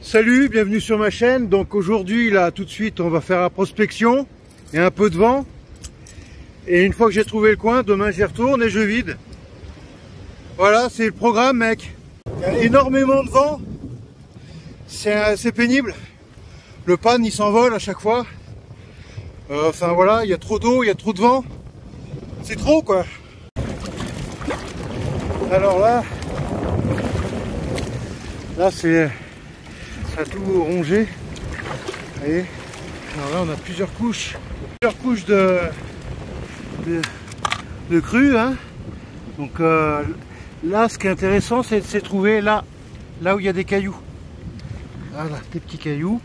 Salut, bienvenue sur ma chaîne. Donc aujourd'hui, là, tout de suite, on va faire la prospection et un peu de vent. Et une fois que j'ai trouvé le coin, demain j'y retourne et je vide. Voilà, c'est le programme, mec. Il y a énormément de vent. C'est assez pénible. Le pan, il s'envole à chaque fois. Enfin voilà, il y a trop d'eau, il y a trop de vent. C'est trop, quoi. Alors là c'est... ça a tout rongé. Vous voyez. Alors là on a plusieurs couches de crues, hein. Donc là ce qui est intéressant c'est de trouver là où il y a des cailloux. Voilà, des petits cailloux.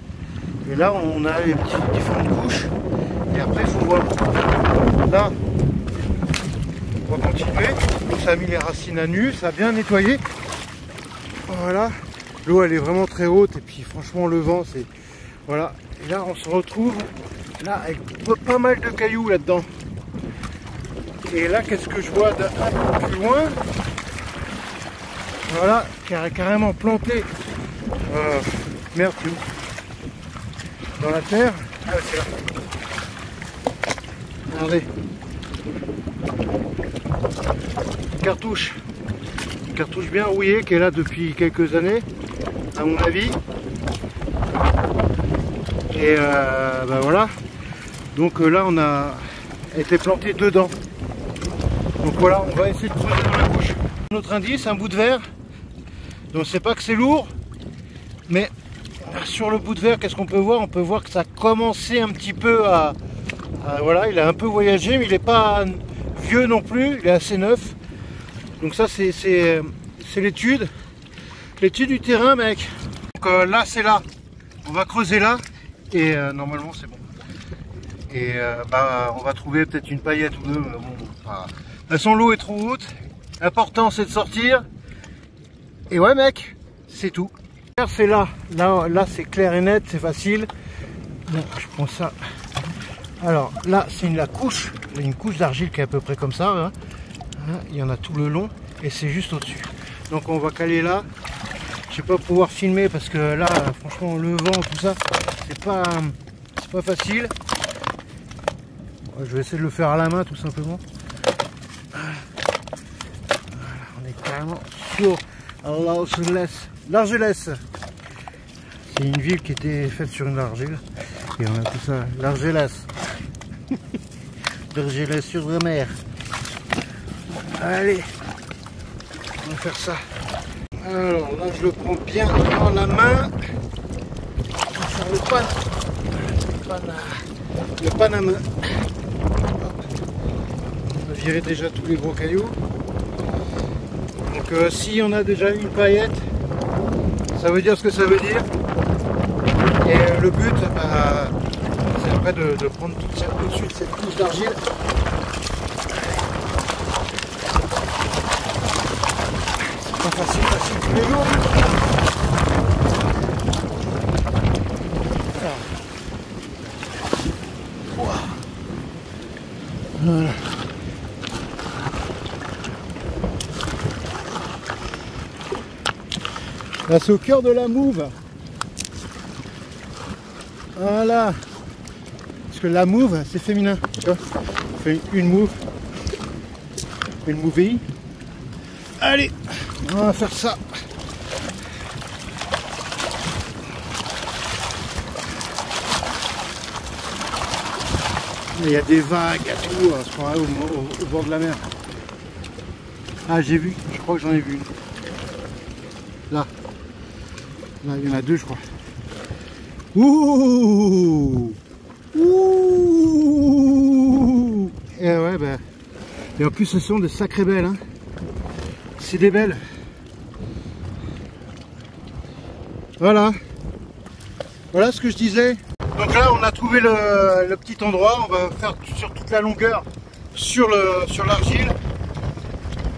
Et là on a les différentes couches. Et après il faut voir. Là on va continuer. Donc ça a mis les racines à nu, ça a bien nettoyé. Voilà. L'eau elle est vraiment très haute et puis franchement le vent c'est... Voilà. Et là on se retrouve là avec pas mal de cailloux là-dedans. Et là qu'est-ce que je vois d'un peu plus loin? Voilà, carrément planté. Merde, c'est où? Dans la terre. Ah c'est là. Regardez. Une cartouche bien rouillée qui est là depuis quelques années, à mon avis. Et ben voilà. Donc là on a été planté dedans. Donc voilà, on va essayer de creuser dans la couche. Notre indice, un bout de verre. Donc c'est pas que c'est lourd, mais sur le bout de verre, qu'est-ce qu'on peut voir? On peut voir que ça a commencé un petit peu à voilà, il a un peu voyagé, mais il n'est pas vieux non plus, il est assez neuf. Donc ça c'est l'étude du terrain, mec. Donc là c'est là, on va creuser là et normalement c'est bon. Et bah on va trouver peut-être une paillette ou deux, mais bon, de toute façon l'eau est trop haute. L'important c'est de sortir. Et ouais mec, c'est tout. C'est là c'est clair et net, c'est facile. Bon, je prends ça. Alors là c'est une couche d'argile qui est à peu près comme ça, hein. Il y en a tout le long et c'est juste au-dessus. Donc on va caler là. Je vais pas pouvoir filmer parce que là franchement le vent tout ça c'est pas facile. Je vais essayer de le faire à la main tout simplement. Voilà, on est carrément sur l'Argelès. C'est une ville qui était faite sur une argile et on a tout ça, l'Argelès. L'Argelès sur la mer. Allez, on va faire ça. Alors là je le prends bien dans la main. On va faire le pan à main. On va virer déjà tous les gros cailloux. Donc si on a déjà une paillette, ça veut dire ce que ça veut dire. Et le but, c'est après de prendre tout de suite cette couche d'argile. C'est pas facile tous les jours. Voilà. Là c'est au cœur de la mouve. Voilà. Parce que la mouve c'est féminin. Tu vois, on fait une mouve. Une mouvée. Allez, on va faire ça. Il y a des vagues à tout à ce point-là au bord de la mer. Ah j'ai vu, je crois que j'en ai vu une. Là il y en a deux je crois. Ouh, ouh. Et ouais bah. Et en plus ce sont des sacrées belles, hein. C'est des belles. Voilà ce que je disais. Donc là on a trouvé le petit endroit. On va faire sur toute la longueur sur l'argile.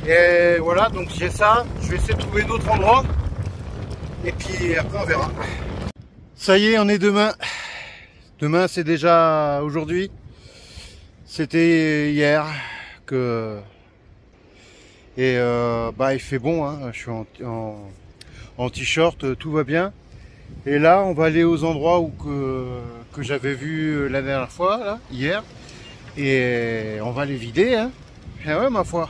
Et voilà, donc j'ai ça. Je vais essayer de trouver d'autres endroits. Et puis après on verra. Ça y est, on est demain. Demain c'est déjà aujourd'hui. C'était hier que... Et bah il fait bon, hein. Je suis en t-shirt, tout va bien. Et là, on va aller aux endroits que j'avais vu la dernière fois, là, hier. Et on va les vider, hein. Et ouais, ma foi.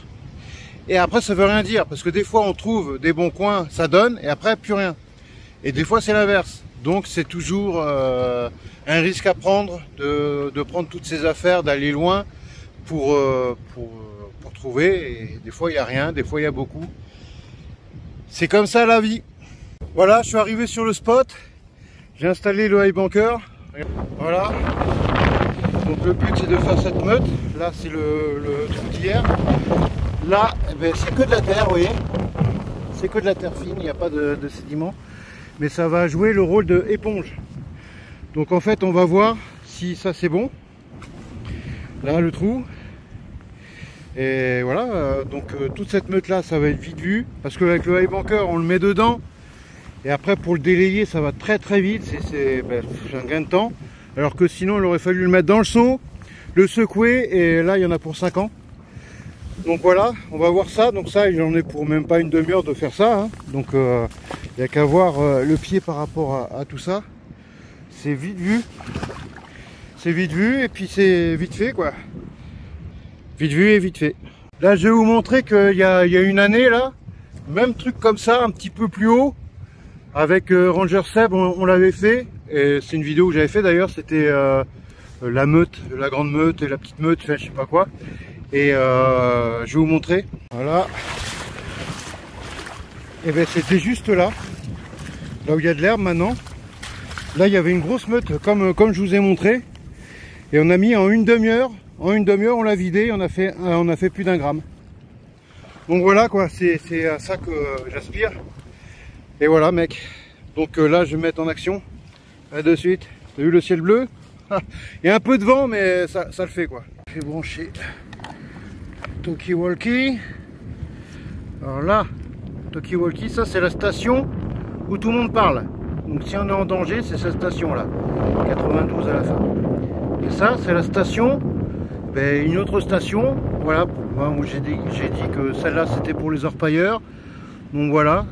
Et après, ça veut rien dire, parce que des fois, on trouve des bons coins, ça donne, et après, plus rien. Et des fois, c'est l'inverse. Donc, c'est toujours un risque à prendre de prendre toutes ces affaires, d'aller loin pour trouver. Et des fois, il n'y a rien, des fois, il y a beaucoup. C'est comme ça la vie. Voilà, je suis arrivé sur le spot. J'ai installé le iBanker. Voilà. Donc le but c'est de faire cette meute. Là c'est le trou d'hier. Là eh ben, c'est que de la terre, vous voyez. C'est que de la terre fine, il n'y a pas de sédiments. Mais ça va jouer le rôle de éponge. Donc en fait on va voir si ça c'est bon. Là le trou. Et voilà, toute cette meute là ça va être vite vu. Parce qu'avec le iBanker on le met dedans. Et après pour le délayer ça va très très vite. C'est un gain de temps. Alors que sinon il aurait fallu le mettre dans le seau, le secouer, et là il y en a pour 5 ans. Donc voilà, on va voir ça. Donc ça, j'en ai pour même pas une demi-heure de faire ça, hein. Donc il n'y a qu'à voir le pied par rapport à tout ça. C'est vite vu. C'est vite vu et puis c'est vite fait quoi. Vite vu et vite fait. Là je vais vous montrer qu'il y a une année là, même truc comme ça, un petit peu plus haut. Avec Ranger Seb, on l'avait fait. Et c'est une vidéo que j'avais fait d'ailleurs, c'était la meute, la grande meute et la petite meute, enfin, je sais pas quoi. Et je vais vous montrer. Voilà. Et bien c'était juste là où il y a de l'herbe maintenant. Là il y avait une grosse meute comme je vous ai montré. Et on a mis en une demi-heure. En une demi-heure on l'a vidé, on a fait plus d'1 gramme. Donc voilà quoi, c'est à ça que j'aspire. Et voilà mec. Donc là je vais me mettre en action. Là de suite. T'as vu le ciel bleu? Il y a un peu de vent mais ça le fait quoi. Je vais brancher Talkie-Walkie. Alors là, Talkie-Walkie, ça c'est la station où tout le monde parle. Donc si on est en danger, c'est cette station là. 92 à la fin. Et ça c'est la station, une autre station. Voilà, moi j'ai dit que celle-là c'était pour les orpailleurs. Donc voilà,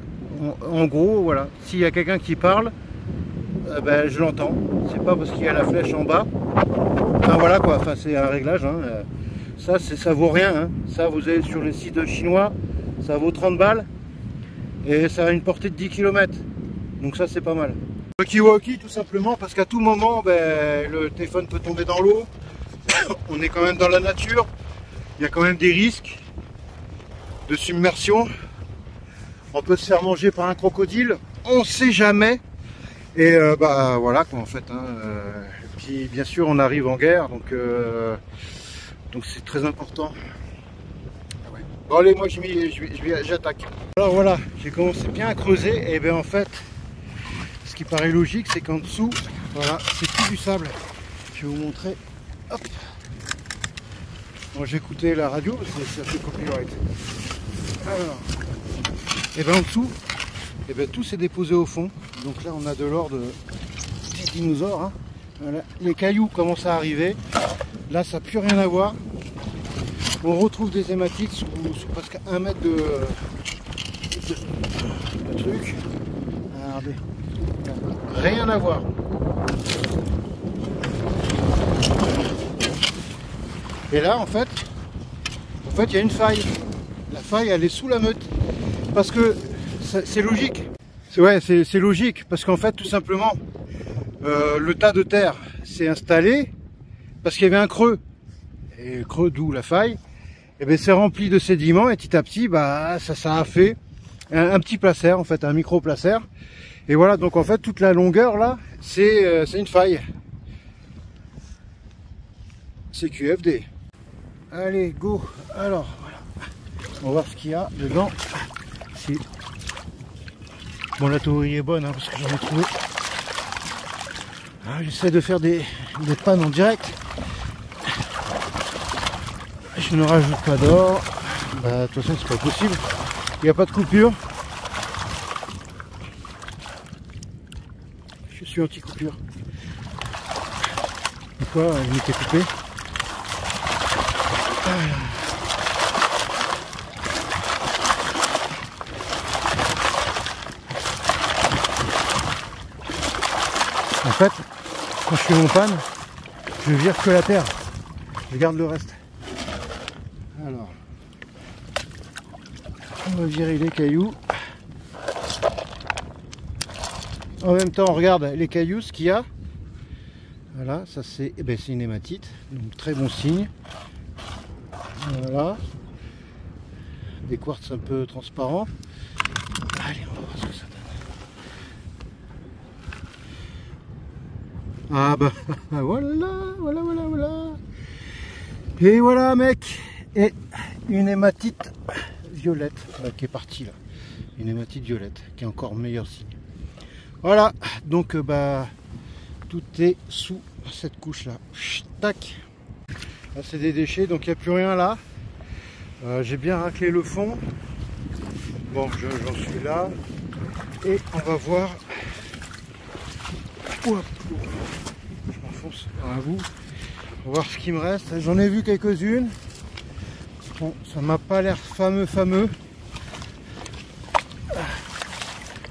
en gros, voilà. S'il y a quelqu'un qui parle, je l'entends. C'est pas parce qu'il y a la flèche en bas. Enfin voilà quoi, enfin c'est un réglage. Hein. Ça vaut rien. Hein. Ça vous avez sur les sites chinois, ça vaut 30 balles. Et ça a une portée de 10 km. Donc ça c'est pas mal. Talkie-Walkie tout simplement parce qu'à tout moment le téléphone peut tomber dans l'eau. On est quand même dans la nature. Il y a quand même des risques de submersion. On peut se faire manger par un crocodile. On sait jamais. Et voilà quoi en fait. Hein. Puis bien sûr on arrive en guerre donc c'est très important. Ouais. Bon allez moi j'attaque. Alors voilà, j'ai commencé bien à creuser et bien en fait ce qui paraît logique c'est qu'en dessous, voilà, c'est tout du sable. Je vais vous montrer. Hop. Bon j'ai écouté la radio parce que c'est assez copyright. Alors, et bien en dessous, tout s'est déposé au fond. Donc là on a de l'or de petits dinosaures. Hein. Voilà. Les cailloux commencent à arriver. Là ça n'a plus rien à voir. On retrouve des hématites sous presque 1 mètre de truc. Regardez. Rien à voir. Et là en fait il y a une faille. La faille elle est sous la meute. Parce que c'est logique. C'est logique parce qu'en fait tout simplement le tas de terre s'est installé parce qu'il y avait un creux. Et le creux d'où la faille, et c'est rempli de sédiments et petit à petit ça a fait un petit placère en fait, un micro placère. Et voilà donc en fait toute la longueur là c'est une faille. C'est QFD. Allez go. Alors voilà. On va voir ce qu'il y a dedans. Ici. Bon la théorie est bonne hein, parce que j'en ai trouvé. J'essaie de faire des pannes en direct. Je ne rajoute pas d'or. De toute façon c'est pas possible. Il n'y a pas de coupure. Je suis anti-coupure. Pourquoi il était coupé? En fait, quand je fais mon panne, je vire que la terre. Je garde le reste. Alors, on va virer les cailloux. En même temps, on regarde les cailloux, ce qu'il y a. Voilà, ça c'est une hématite, donc très bon signe. Voilà. Des quartz un peu transparents. Allez, on va voir ce que ça donne. Ah bah voilà. Et voilà mec, et une hématite violette qui est partie là. Une hématite violette qui est encore meilleur signe. Voilà, donc tout est sous cette couche là. Tac. Là c'est des déchets, donc il n'y a plus rien là. J'ai bien raclé le fond. Bon, j'en suis là. Et on va voir. Ouah, je m'enfonce dans la boue. On va voir ce qu'il me reste. J'en ai vu quelques-unes. Bon, ça m'a pas l'air fameux.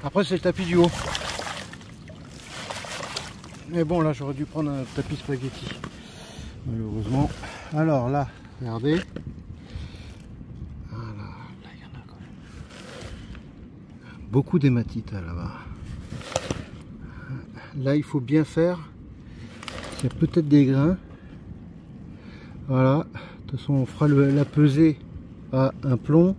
Après c'est le tapis du haut. Mais bon, là j'aurais dû prendre un tapis spaghetti. Malheureusement. Alors là, regardez. Voilà, là il y en a quand même. Beaucoup d'hématites là-bas. Là il faut bien faire. Il y a peut-être des grains. Voilà. De toute façon on fera la pesée à un plomb.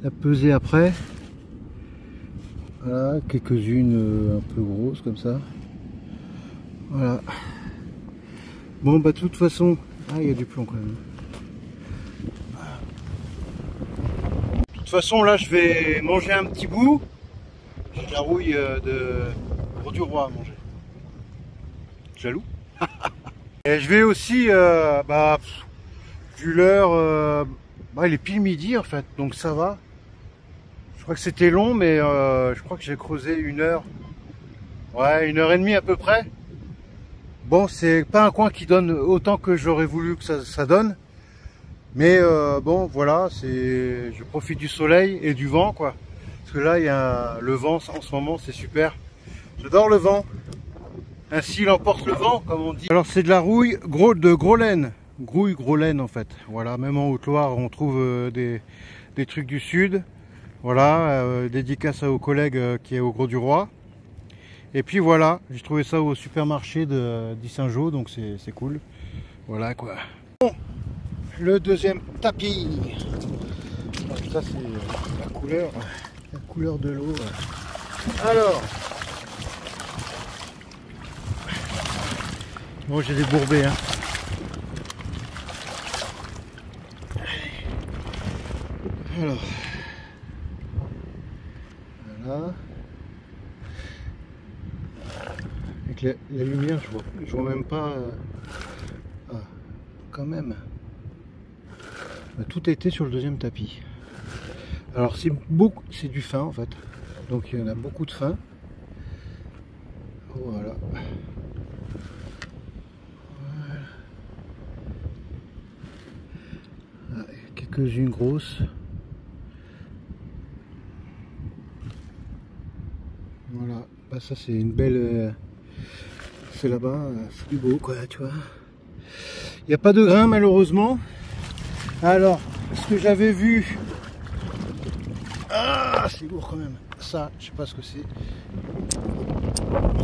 La pesée après. Voilà, quelques-unes un peu grosses comme ça. Voilà. Bon bah de toute façon, il y a du plomb quand même. De toute façon là je vais manger un petit bout. J'ai de la rouille de Grau du Roi à manger. Jaloux. Et je vais aussi, vu l'heure, il est pile midi en fait, donc ça va. Je crois que c'était long, mais je crois que j'ai creusé 1 heure. Ouais, 1h30 à peu près. Bon, c'est pas un coin qui donne autant que j'aurais voulu que ça donne. Mais bon, voilà, je profite du soleil et du vent, quoi. Parce que là, il y a le vent en ce moment, c'est super. J'adore le vent. Ainsi, il emporte le vent, comme on dit. Alors, c'est de la rouille de gros laine. Grouille, gros laine, en fait. Voilà, même en Haute-Loire, on trouve des trucs du sud. Voilà, dédicace aux collègues qui est au Grau du Roi. Et puis voilà, j'ai trouvé ça au supermarché d'Issingeaux, donc c'est cool. Voilà quoi. Bon, le deuxième tapis. Ça c'est la couleur de l'eau. Alors, bon j'ai débourbé hein. Alors, voilà. Avec la lumière, je vois même pas. Quand même. Tout a été sur le deuxième tapis. Alors c'est du fin en fait. Donc il y en a beaucoup de fin. Voilà. Quelques-unes grosses. Voilà, ça c'est une belle, c'est là-bas, c'est du beau quoi, tu vois. Il n'y a pas de grain malheureusement. Alors, ce que j'avais vu, c'est lourd quand même. Ça, je sais pas ce que c'est.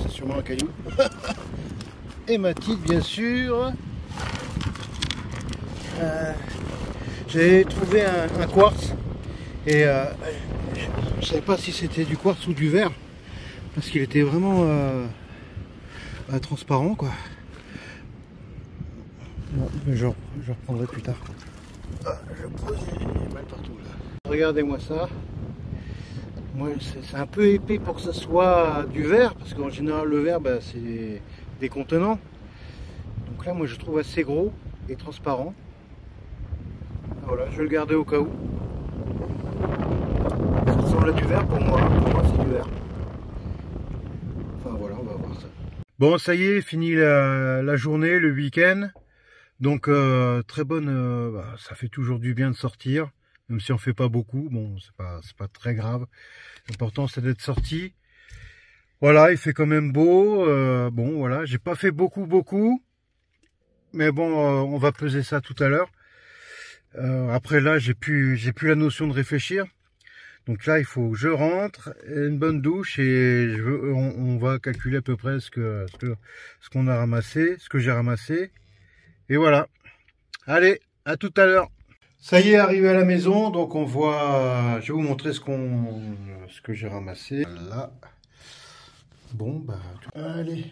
C'est sûrement un caillou. Hématite bien sûr. J'ai trouvé un quartz et je savais pas si c'était du quartz ou du verre. Parce qu'il était vraiment transparent quoi. Bon, mais je reprendrai plus tard. Je pose mal partout là. Regardez-moi ça. Moi, c'est un peu épais pour que ça soit du verre, parce qu'en général le verre c'est des contenants. Donc là moi je trouve assez gros et transparent. Voilà, je vais le garder au cas où. Ça ressemble à du verre pour moi c'est du verre. Enfin voilà, on va voir ça. Bon, ça y est, fini la journée, le week-end. Donc très bonne, ça fait toujours du bien de sortir, même si on fait pas beaucoup. Bon, c'est pas très grave. L'important c'est d'être sorti. Voilà, il fait quand même beau. Bon, voilà, j'ai pas fait beaucoup. Mais bon, on va peser ça tout à l'heure. Après là, j'ai plus la notion de réfléchir. Donc là, il faut que je rentre, une bonne douche et on va calculer à peu près ce qu'on a ramassé, ce que j'ai ramassé. Et voilà. Allez, à tout à l'heure. Ça y est, arrivé à la maison, donc on voit. Je vais vous montrer ce que j'ai ramassé. Là. Bon, bah, allez,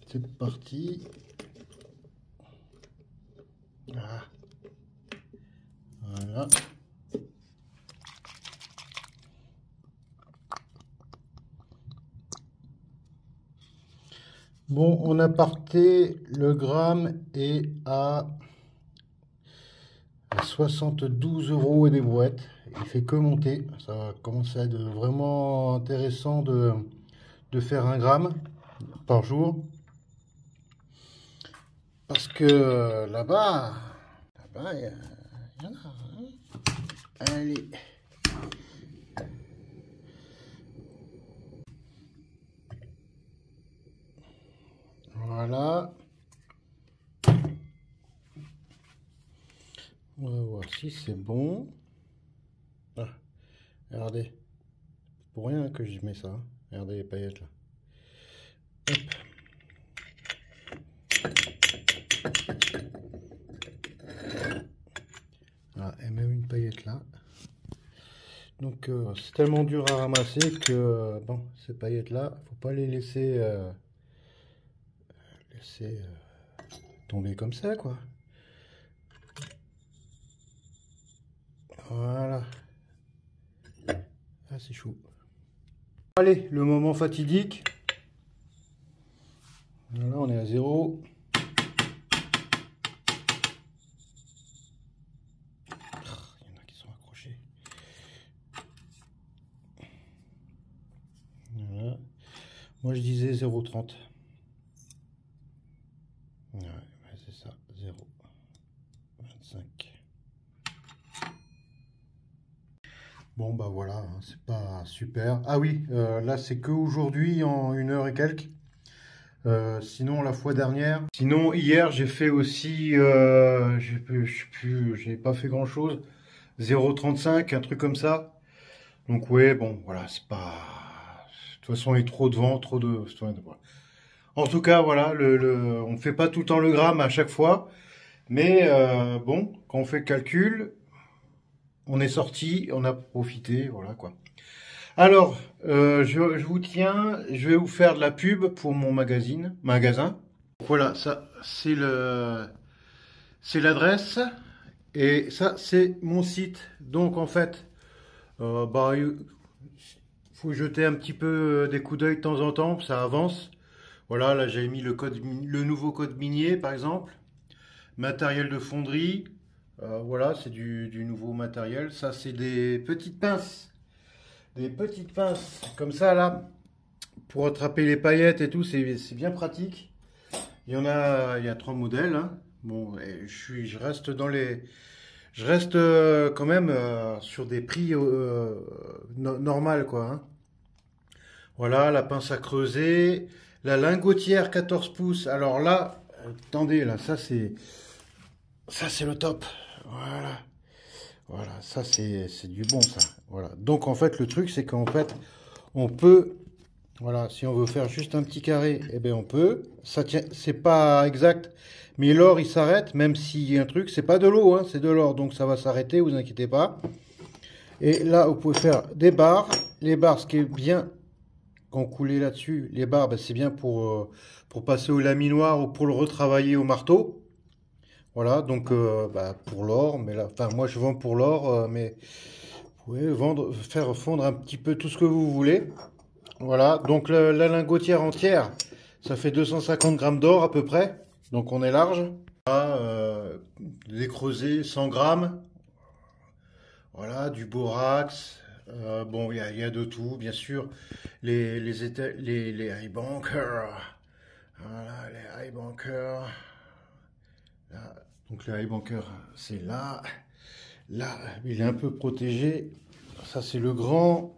c'est parti. Ah. Voilà. Bon, on a parté, le gramme est à 72 € et des brouettes. Il fait que monter. Ça va commencer à être vraiment intéressant de faire 1 gramme par jour. Parce que là-bas, il y en a. Hein. Allez. Voilà. On va voir si c'est bon. Ah, regardez. C'est pour rien que je mets ça. Hein. Regardez les paillettes là. Hop. Ah, et même une paillette là. Donc c'est tellement dur à ramasser que bon, ces paillettes là, faut pas les laisser tomber comme ça quoi. Voilà. Ah, c'est chaud. Allez, le moment fatidique. Là, on est à 0. Il y en a qui sont accrochés. Voilà. Moi, je disais 0,30. Ouais, c'est ça, 0,25. Bon, bah voilà, hein, c'est pas super. Ah oui, là, c'est que aujourd'hui en 1 heure et quelques. Sinon la fois dernière, sinon hier j'ai fait aussi, j'ai pas fait grand chose, 0,35, un truc comme ça. Donc ouais, bon voilà, c'est pas, de toute façon il y a trop de vent, trop de, en tout cas voilà, on fait pas tout le temps le gramme à chaque fois, mais bon, quand on fait le calcul, on est sorti, on a profité, voilà quoi. Alors, je vous tiens, je vais vous faire de la pub pour mon magasin. Voilà, ça c'est l'adresse et ça c'est mon site. Donc en fait, bah il faut jeter un petit peu des coups d'œil de temps en temps, ça avance. Voilà, là j'ai mis le nouveau code minier par exemple, matériel de fonderie. Voilà, c'est du nouveau matériel. Ça c'est des petites pinces. Des petites pinces comme ça là pour attraper les paillettes et tout, c'est bien pratique. Il y a 3 modèles. Hein. Bon, je reste quand même sur des prix normal quoi. Hein. Voilà la pince à creuser, la lingotière 14 pouces. Alors là, attendez là, ça c'est le top. Voilà. Voilà, ça c'est du bon ça. Voilà. Donc en fait le truc c'est qu'en fait on peut, voilà, si on veut faire juste un petit carré, eh bien on peut. Ça tient, c'est pas exact, mais l'or il s'arrête, même s'il y a un truc, c'est pas de l'eau, hein, c'est de l'or, donc ça va s'arrêter, vous inquiétez pas. Et là vous pouvez faire des barres. Les barres, ce qui est bien quand vous coulez là-dessus, les barres, ben, c'est bien pour passer au laminoir ou pour le retravailler au marteau. Voilà, donc bah, pour l'or, mais là, enfin moi je vends pour l'or, mais vous pouvez faire fondre un petit peu tout ce que vous voulez. Voilà, donc la lingotière entière, ça fait 250 grammes d'or à peu près, donc on est large. Voilà, les creusets 100 grammes, voilà, du borax, bon il y a de tout, bien sûr, les high bankers, voilà, les high bankers. Là, donc le high banker, c'est là. Là, il est un peu protégé. Ça, c'est le grand.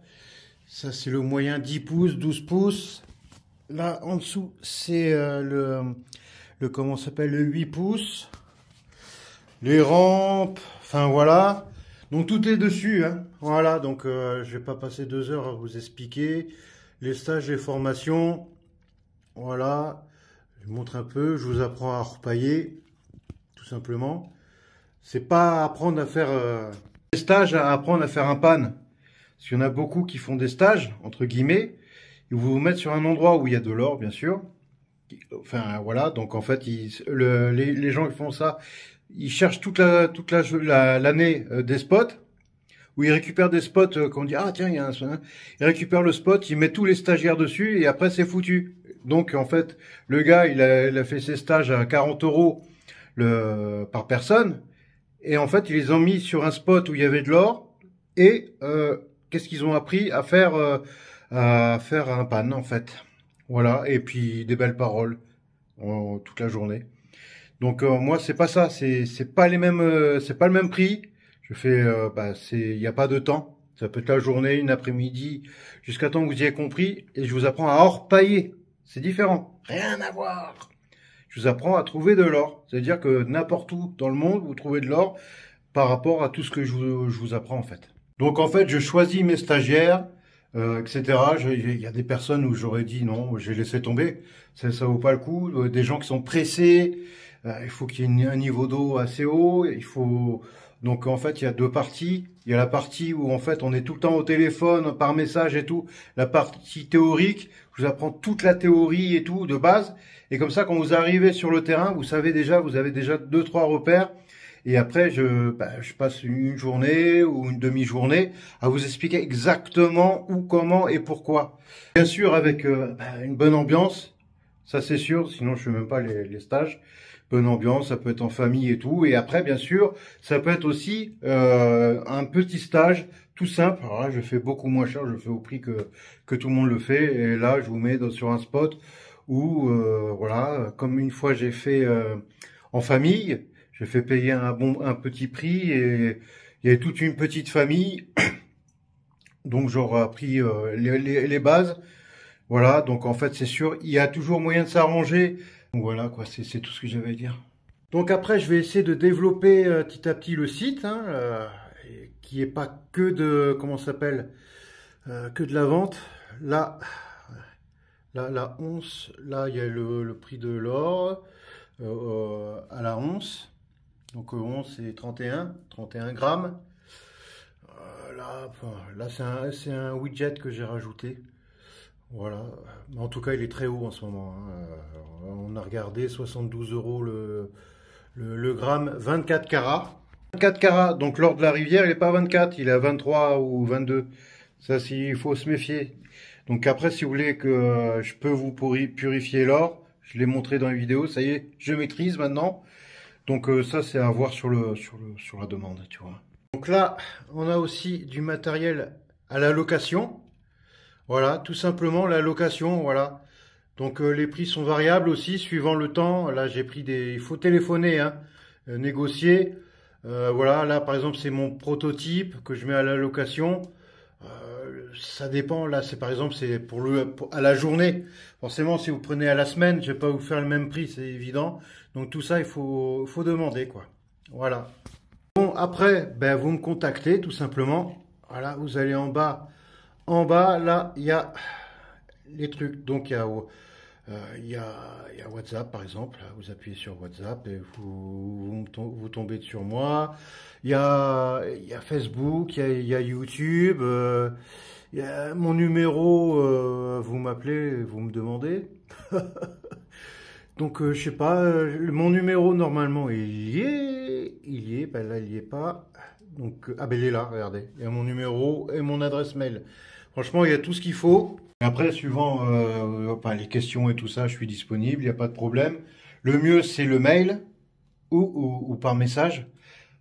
Ça, c'est le moyen 10 pouces, 12 pouces. là en dessous c'est comment ça s'appelle, le 8 pouces, les rampes, enfin voilà. Donc tout est dessus, hein. Voilà, donc je vais pas passer 2 heures à vous expliquer les stages, les formations. Voilà, je vous montre un peu, je vous apprends à repailler, tout simplement. C'est pas apprendre à faire des stages, à apprendre à faire un pan. Parce qu'il y en a beaucoup qui font des stages, entre guillemets, ils vous mettent sur un endroit où il y a de l'or, bien sûr. Enfin voilà, donc en fait, les gens qui font ça, ils cherchent toute l'année des spots, où ils récupèrent des spots qu'on dit, ah tiens, il y a un... Ils récupèrent le spot, ils mettent tous les stagiaires dessus, et après c'est foutu. Donc en fait, le gars, il a fait ses stages à 40 € par personne, et en fait, ils les ont mis sur un spot où il y avait de l'or, et qu'est-ce qu'ils ont appris à faire un pan, en fait. Voilà, et puis des belles paroles toute la journée. Donc moi c'est pas ça, c'est pas les mêmes, c'est pas le même prix. Je fais, il n'y a pas de temps. Ça peut être la journée, une après-midi, jusqu'à temps que vous ayez compris. Et je vous apprends à orpailler. C'est différent, rien à voir. Je vous apprends à trouver de l'or. C'est-à-dire que n'importe où dans le monde, vous trouvez de l'or par rapport à tout ce que je vous apprends en fait. Donc en fait, je choisis mes stagiaires. Etc. Il y a des personnes où j'aurais dit non, j'ai laissé tomber, ça vaut pas le coup. Des gens qui sont pressés, il faut qu'il y ait un niveau d'eau assez haut. Il faut donc en fait il y a 2 parties. Il y a la partie où en fait on est tout le temps au téléphone par message et tout. La partie théorique, je vous apprends toute la théorie et tout de base. Et comme ça, quand vous arrivez sur le terrain, vous savez déjà, vous avez déjà 2-3 repères. Et après, je passe une journée ou une demi-journée à vous expliquer exactement où, comment et pourquoi. Bien sûr, avec une bonne ambiance, ça c'est sûr, sinon je ne fais même pas les stages. Bonne ambiance, ça peut être en famille et tout. Et après, bien sûr, ça peut être aussi un petit stage tout simple. Alors là, je fais beaucoup moins cher, je fais au prix que tout le monde le fait. Et là, je vous mets sur un spot où, voilà, comme une fois j'ai fait en famille, j'ai fait payer un petit prix et il y avait toute une petite famille. Donc j'aurais appris les bases. Voilà, donc en fait c'est sûr, il y a toujours moyen de s'arranger. Donc voilà quoi, c'est tout ce que j'avais à dire. Donc après je vais essayer de développer petit à petit le site, hein, qui est pas que de, comment ça s'appelle, que de la vente. Là, la once, là il y a le prix de l'or à la once. Donc 11 c'est 31 grammes. Là c'est un widget que j'ai rajouté. Voilà. En tout cas il est très haut en ce moment, hein. On a regardé 72 € le gramme, 24 carats. 24 carats, donc l'or de la rivière il n'est pas 24, il est à 23 ou 22. Ça il faut se méfier. Donc après si vous voulez que je peux vous purifier l'or, je l'ai montré dans les vidéos, ça y est, je maîtrise maintenant. Donc ça c'est à voir sur la demande, tu vois. Donc là, on a aussi du matériel à la location. Voilà, tout simplement la location, voilà. Donc les prix sont variables aussi suivant le temps. Là, j'ai pris il faut téléphoner, hein, négocier. Voilà, là par exemple, c'est mon prototype que je mets à la location. Ça dépend, là c'est par exemple c'est à la journée. Forcément si vous prenez à la semaine, je vais pas vous faire le même prix, c'est évident. Donc tout ça il faut demander quoi. Voilà. Bon après vous me contactez tout simplement. Voilà, vous allez en bas là il y a les trucs. Donc il y a WhatsApp par exemple, vous appuyez sur WhatsApp et vous tombez sur moi. Il y a Facebook, il y a YouTube, il y a mon numéro, vous m'appelez, vous me demandez. Donc je sais pas, mon numéro normalement il y est, ben là il y est pas. Donc il est là, regardez. Il y a mon numéro et mon adresse mail. Franchement, il y a tout ce qu'il faut. Après, suivant les questions et tout ça, je suis disponible, il n'y a pas de problème. Le mieux, c'est le mail ou par message.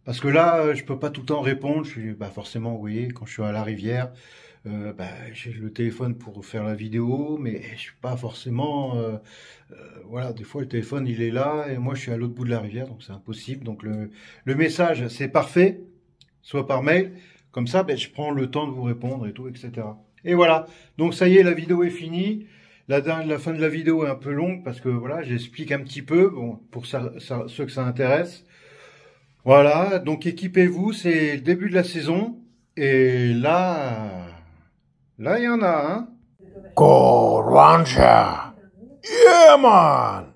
Parce que là, je peux pas tout le temps répondre. Je suis, forcément, vous voyez, quand je suis à la rivière, j'ai le téléphone pour faire la vidéo, mais je suis pas forcément... voilà, des fois, le téléphone, il est là, et moi, je suis à l'autre bout de la rivière, donc c'est impossible. Donc, le message, c'est parfait, soit par mail. Comme ça, je prends le temps de vous répondre et tout, etc. Et voilà, donc ça y est, la vidéo est finie. La fin de la vidéo est un peu longue parce que voilà, j'explique un petit peu, bon, pour ceux que ça intéresse. Voilà, donc équipez-vous, c'est le début de la saison. Et là, il y en a, hein. Go Ranger! Yeah, man!